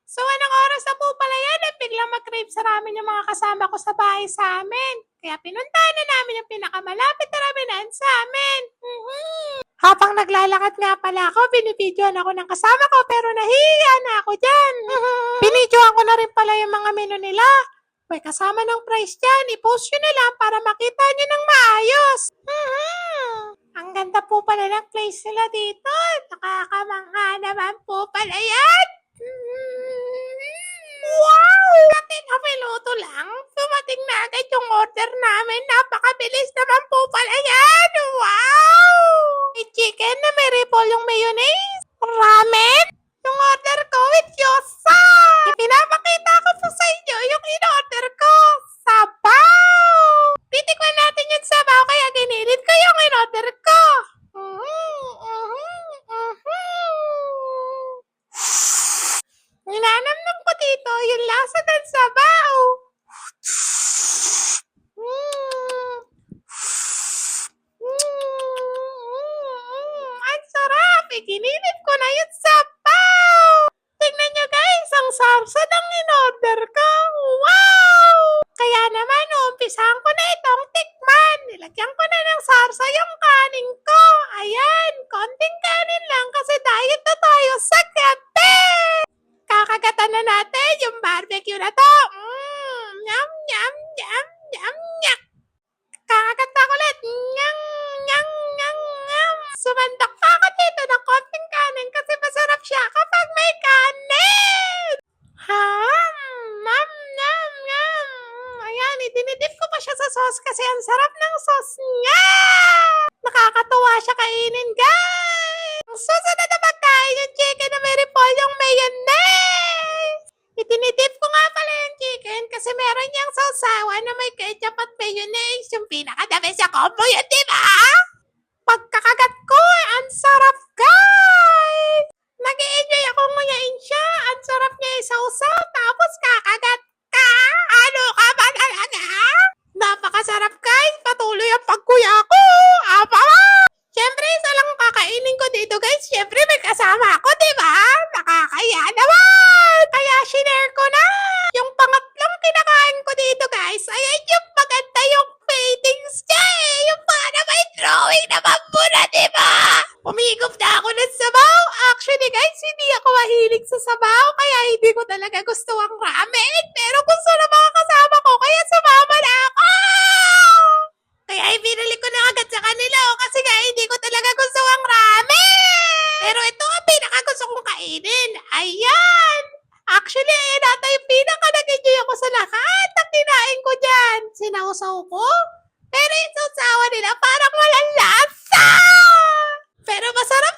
So, anong oras na po pala yan at biglang mag-crave sa ramen yung mga kasama ko sa bahay sa amin. Kaya pinuntahan na namin yung pinakamalapit na ramenan sa amin. Habang naglalakad nga pala ako, binibidyoan ako ng kasama ko pero nahihiya na ako dyan. Binidyoan ko na rin pala yung mga menu nila. May kasama ng price dyan. I-post nyo na lang para makita nyo ng maayos. Ang ganda po pala ng place nila dito. Nakakamangha naman po pala yan. Wow! Bakit kami luto lang? Dumating na agad yung order namin. Napakabilis naman po pala yan. Wow! May chicken na may ripple yung mayonnaise. Ramen. Yung order ko with yosa. Ipinapakita ko po sa inyo yung in-order ko. Sabaw! Titikman natin yung sabaw kaya ginilit ko yung in-order ko. Ninanamnam ko dito yung lasa ng sabaw. Ang sarap! Iginilit ko na yung sabaw! Tingnan nyo guys, ang sarsa ng in-order ko. Wow! Kaya naman, umpisahan ko na itong tikman. Nilagyan ko na ng sarsa yung kanin ko. Ayan, konting kanin lang kasi diet na tayo sa gabi. Kakagatan na natin yung barbecue na to. Yum, yum, yum, yum, yum. Kakagat ako ulit. Nyang, nyang, nyang, nyang. Sumandak pa ako dito ng konting kanin kasi masarap siya kapag may kanin. Nam, nam, nam. Ayan, idinidip ko pa siya sa sauce kasi ang sarap ng sauce niya. Nakakatuwa siya kainin, guys. Ang susunod na pagkain yung chicken na may repolyo mayonnaise. Itinidip ko nga pala yung chicken kasi meron niyang sausawan na may ketchup at mayonnaise. Yung pinakadami sa combo yun, diba? Pagkakagat ko, ang sarap, guys! Nag-i-enjoy akong nguyain siya. Ang sarap niya isausaw, tapos kakagat ka. Ano ka ba talaga? Napakasarap, guys. Patuloy ang pagkuya ko. Apa! Siyempre, isa lang kakainin ko dito, guys. Siyempre, may kasama ako, diba? Nakakaya naman! Kaya shinare ko na! Yung pangatlong kinakain ko dito, guys, ayan yung maganda yung paintings niya eh! Yung para may drawing naman muna, diba? Umigop na ako ng sabaw. Actually, guys, hindi ako mahilig sa sabaw, kaya hindi ko talaga gusto ang ramen. Pero gusto na mga kasama ko, kaya sumama na ako! Kaya ibinili ko na agad sa kanila kasi nga hindi ko talaga gusto ang ramen. Pero ito ang pinakagusto kong kainin. Ayan! Actually, ayan ata yung pinaka-nag-enjoy ako sa lahat ng kinain ko dyan. Sinausaw ko. Pero yung sausawan nila parang walang lasa. Pero masarap